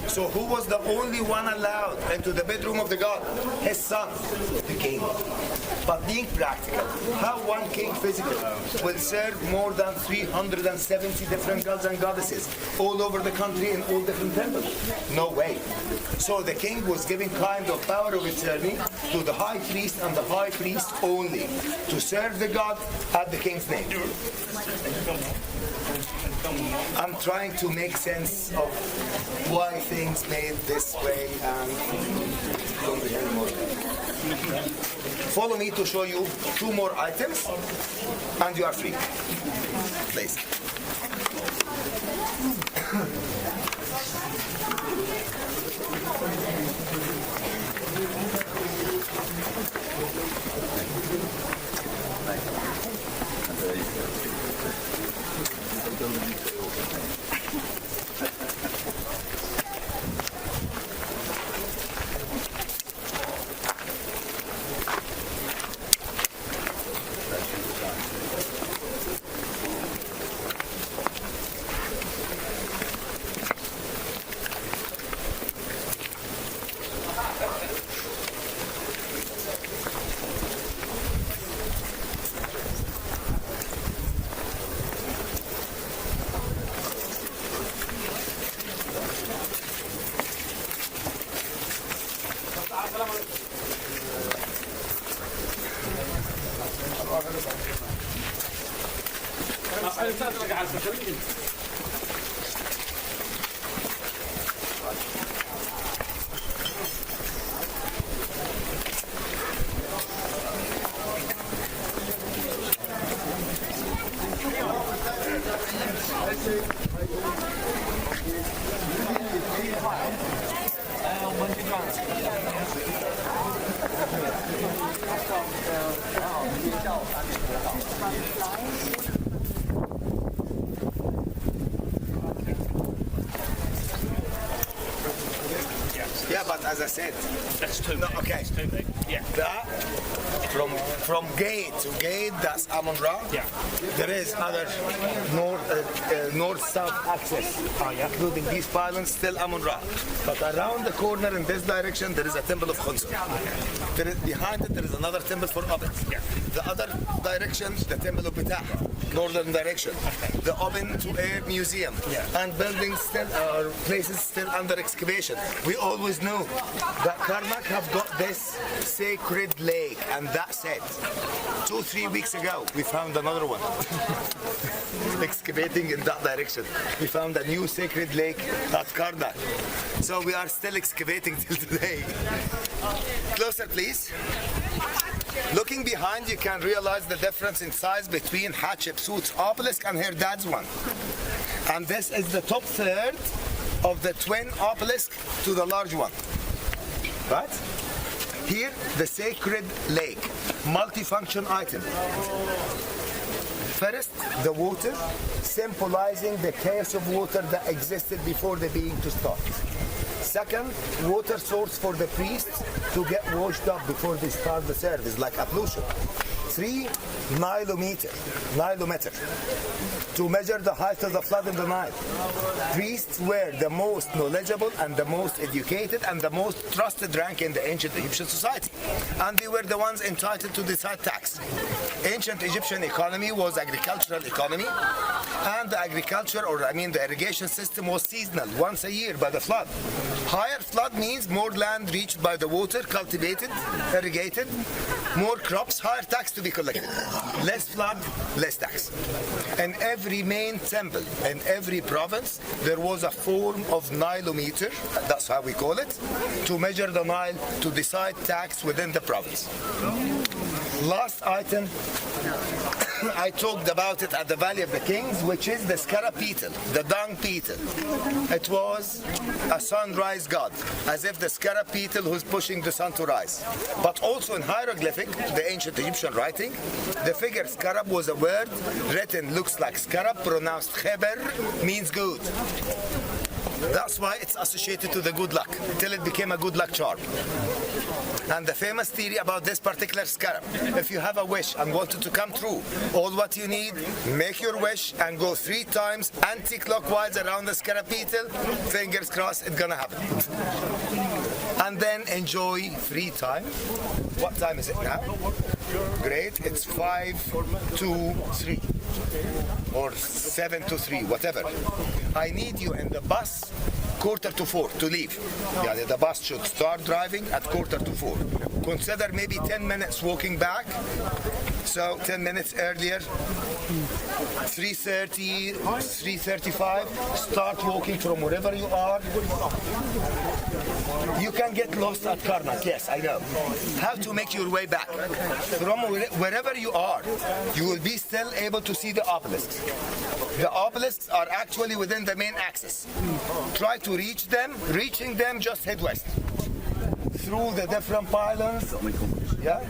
So who was the only one allowed into the bedroom of the god? His son, the king. But being practical, how one king physically will serve more than 370 different gods and goddesses all over the country in all different temples? No way. So the king was giving kind of power of attorney to the high priest and the high priest only to serve the god at the king's name. I'm trying to make sense of why things made this way and comprehend more. Follow me to show you two more items and you are free. Please. Yeah, but as I said,
That's too
no,
big.
okay.
That's too big. Yeah.
That from gate to gate, that's Amun Ra.
Yeah.
There is other north-south access, including these pylons, still Amun Ra. But around the corner in this direction, there is a temple of Khunsur. Behind it, there is another temple for Abed.
Yeah.
The other direction, the temple of Betah, northern direction. The Open to Air Museum. And buildings still, places still under excavation. We always knew that Karnak have got this sacred lake, and that's it. 2-3 weeks ago, we found another one. Excavating in that direction. We found a new sacred lake at Karnak. So we are still excavating till today. Closer, please. Looking behind, you can realize the difference in size between Hatshepsut's obelisk and her dad's one. And this is the top third of the twin obelisk to the large one. right? Here, the sacred lake, multifunction item. First, the water, symbolizing the chaos of water that existed before the being to start. Second, water source for the priests to get washed up before they start the service, like ablution. 3, Nilometer, to measure the height of the flood in the Nile. Priests were the most knowledgeable and the most educated and the most trusted rank in the ancient Egyptian society. And they were the ones entitled to decide tax. Ancient Egyptian economy was agricultural economy, and the agriculture, the irrigation system was seasonal, once a year by the flood. Higher flood means more land reached by the water, cultivated, irrigated, more crops, higher tax to be collected. Less flood, less tax. In every main temple, in every province, there was a form of Nilometer, that's how we call it, to measure the Nile, to decide tax within the province. Last item, I talked about it at the Valley of the Kings, which is the scarab beetle, the dung beetle. It was a sunrise god, as if the scarab beetle who's pushing the sun to rise. But also in hieroglyphic, the ancient Egyptian writing, the figure scarab was a word written, looks like scarab, pronounced kheber, means good. That's why it's associated to the good luck, till it became a good luck charm. And the famous theory about this particular scarab, if you have a wish and want it to come true, all what you need, make your wish and go 3 times anti-clockwise around the scarab beetle, fingers crossed, it's gonna happen. And then enjoy free time. What time is it now? Great, it's 5 to 3 or 7 to 3, whatever. I need you in the bus 3:45 to leave. Yeah, the bus should start driving at 3:45. Consider maybe 10 minutes walking back. So 10 minutes earlier, 3:30, 3:35, start walking from wherever you are. You can get lost at Karnak, yes, I know. How to make your way back? From wherever you are, you will be still able to see the obelisks. The obelisks are actually within the main axis. Try to reach them. Reaching them, just head west. Through the different pylons. Yeah?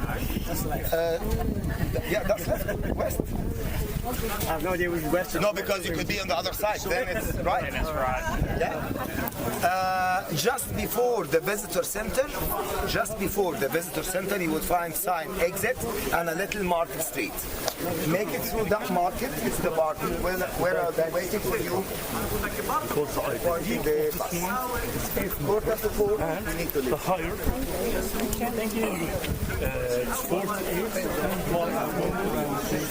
That's left. West.
I have no idea which west.
No, because you could be on the other side. Then it's right.
That's right.
Yeah. Just before the visitor center, you will find sign exit and a little market street. Make it through that market. It's the market. Where are they waiting for you? Boarding the bus. 3:45. You need to leave.
The higher, thank you. 48,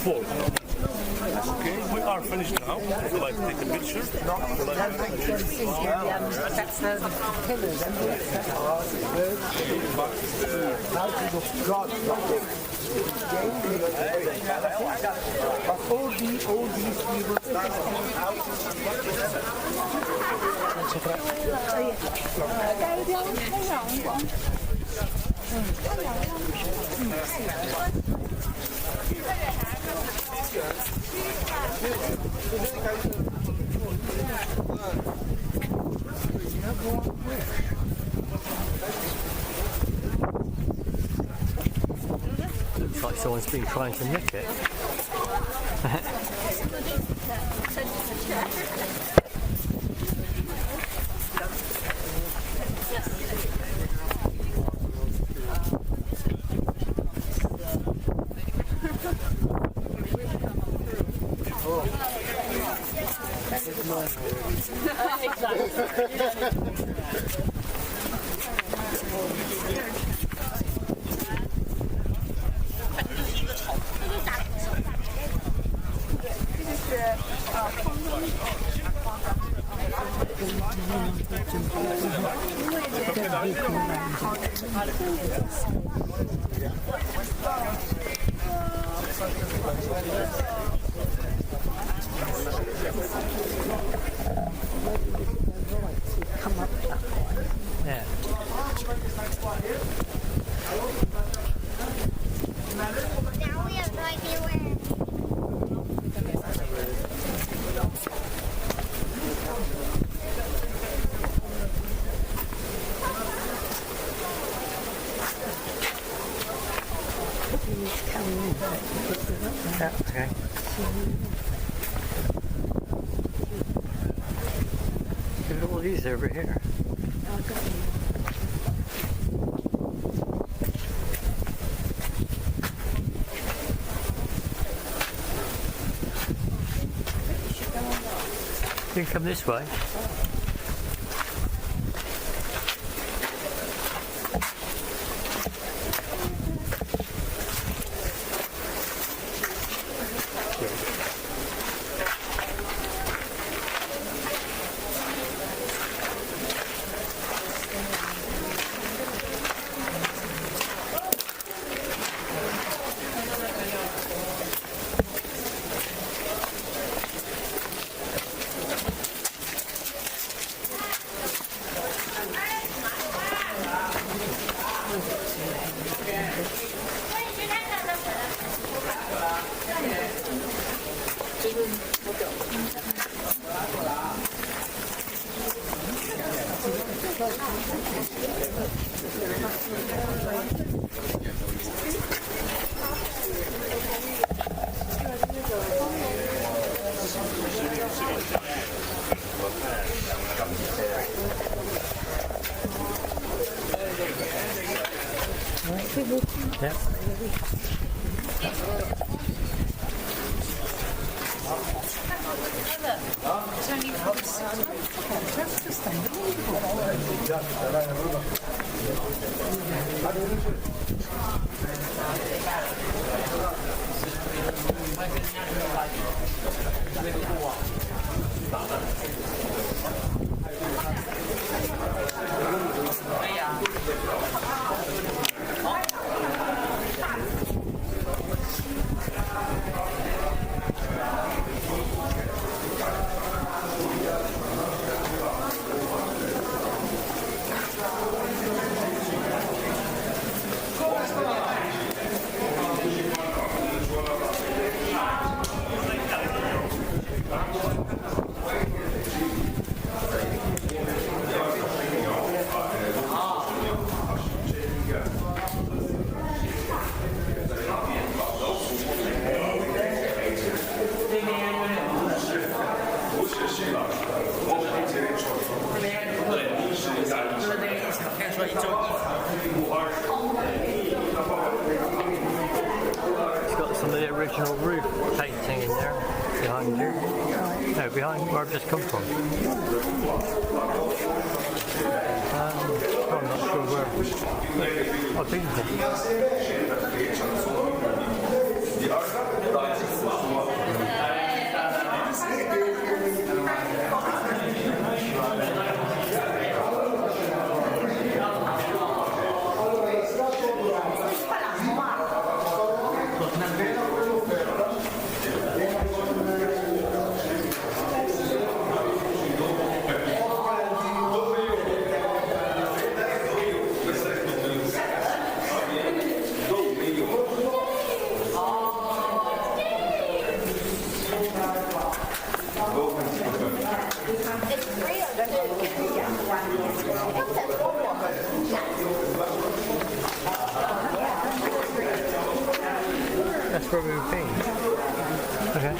4. Okay, we are finished now. Would you like to take a picture?
All these people
Looks like someone's been trying to nick it. Yeah.
Now we have no idea where.
Yeah, okay. Look at all these over here. You can come this way. Yeah. It's got some of the original roof painting in there behind you. No, behind where I've just come from. I'm not sure where. I've been there. That's where we've been. Okay.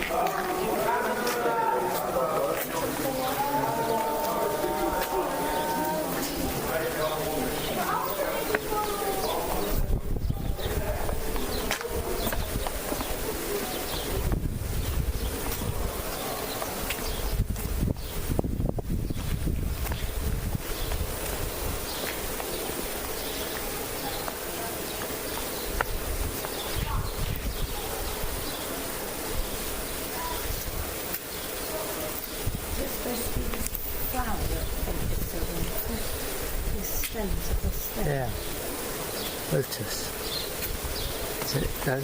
Yeah. Lotus. Is it? No.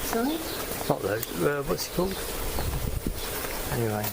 Sorry?
Not lotus. What's it called? Anyway.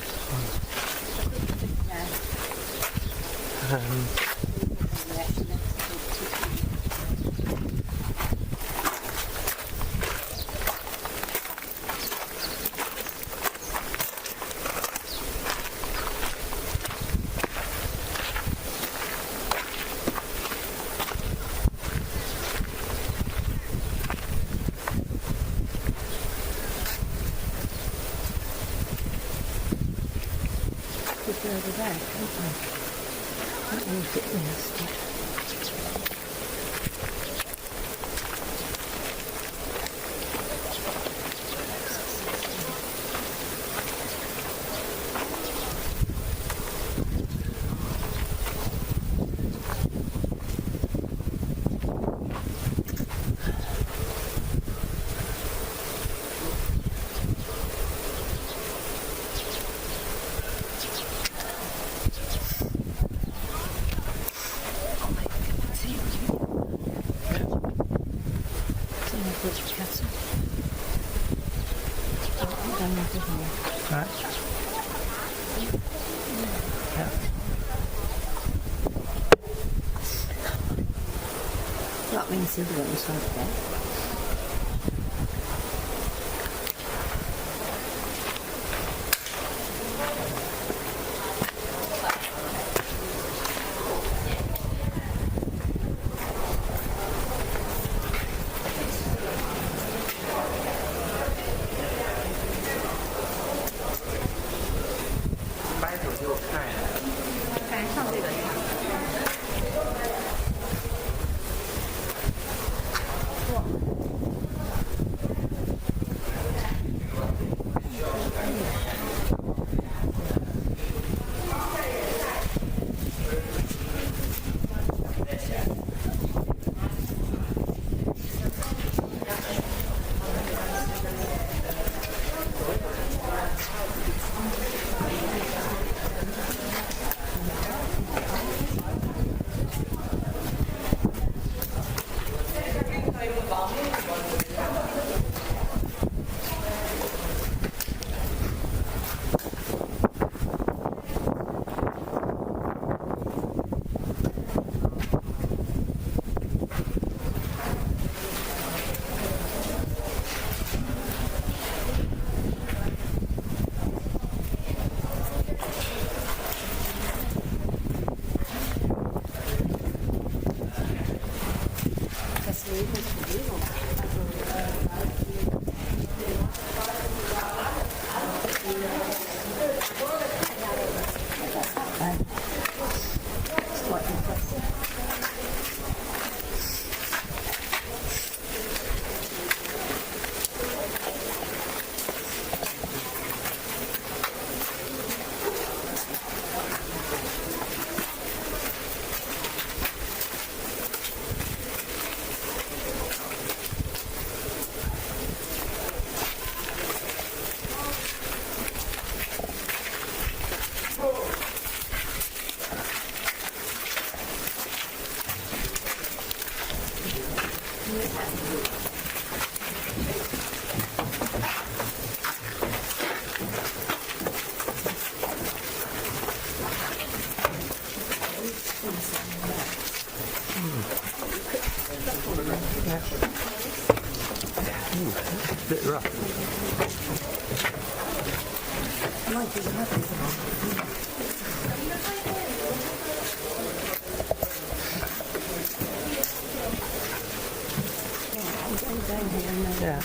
further back, can't we? That one's a bit nasty.
Right. Yeah.
That means the other one's like that.
Bit rough. Yeah.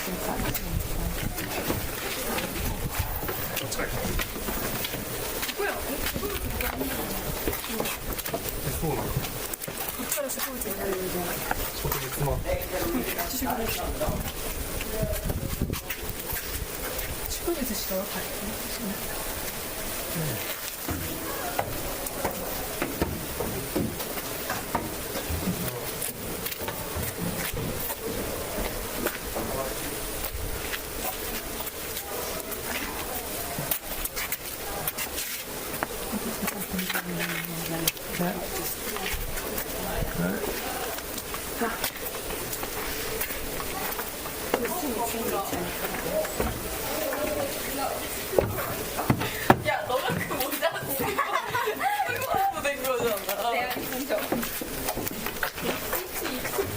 야, 너가 그 모자 쓰고 된 거잖아. 내가 입은 적.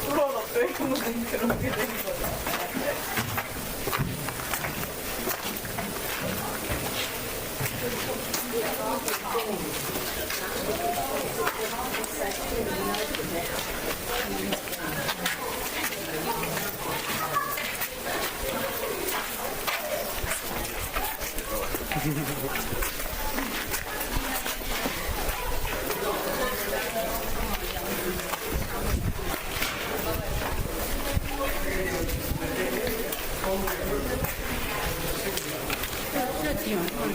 그런 어떻게 그렇게 된 거잖아.
Yeah.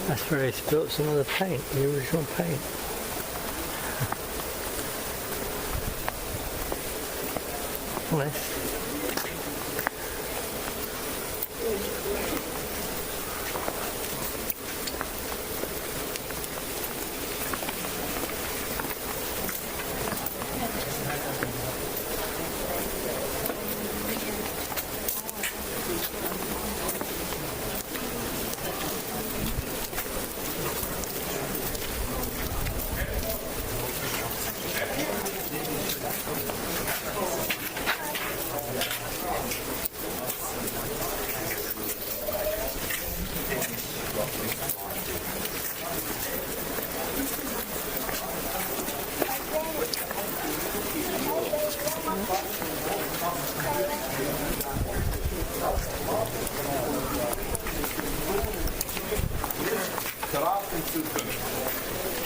That's where they spilt some of the paint, the original paint. Nice.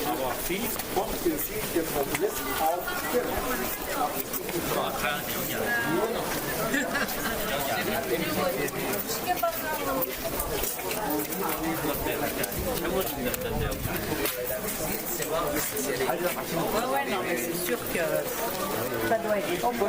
Aber viel kommt den Sieg der Populisten auf
Ouais, non, mais c'est sûr que ça doit être bon.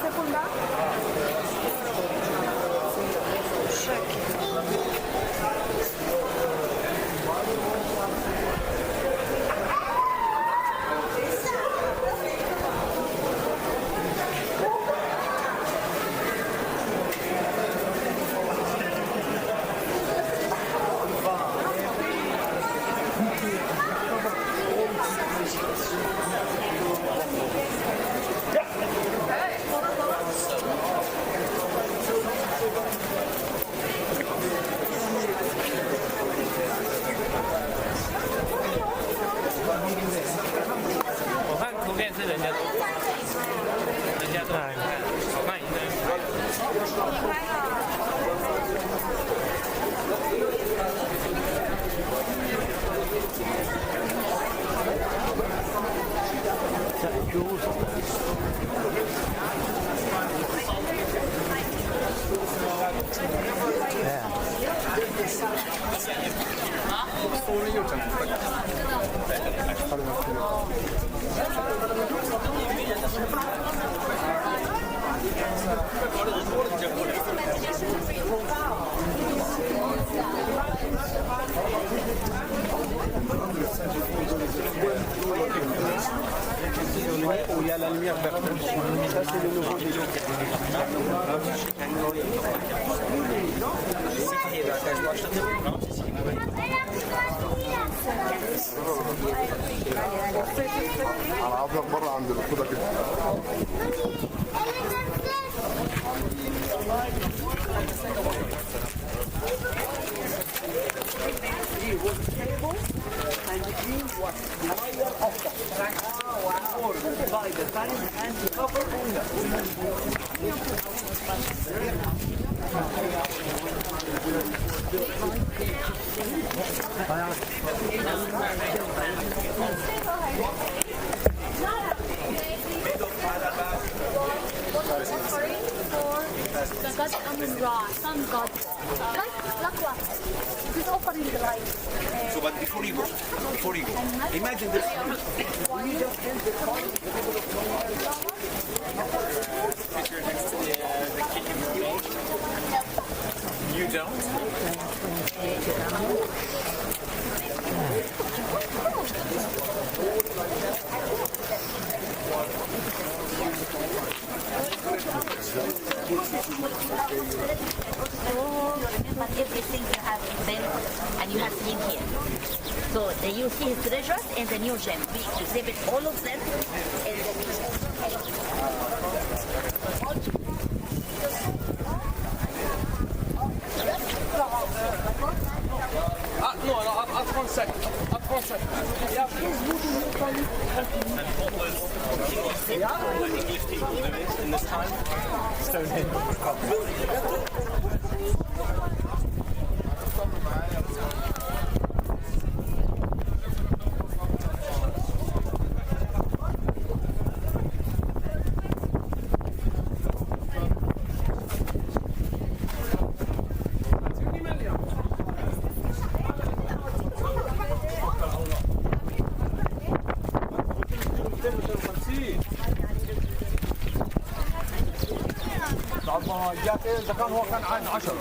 Sekunda?
面是人家都好看一点。Is that jewels on there?
Où il y a la lumière verte. Ça, c'est le nouveau vélo.
على عضلك بره عند الخضة كده.
And the green was higher of the track by the time and the cover
the God Amun Ra, sun god. Lakwa. He's offering the light.
So, but before you go, imagine this.
You don't?
Remember everything you have been and you have seen here. So you see his treasures and the new gem. We exhibit all of them in the
No, up one second. Up one second. Yeah. And all those English people living in this time?
إذا كان هو كان عين 10.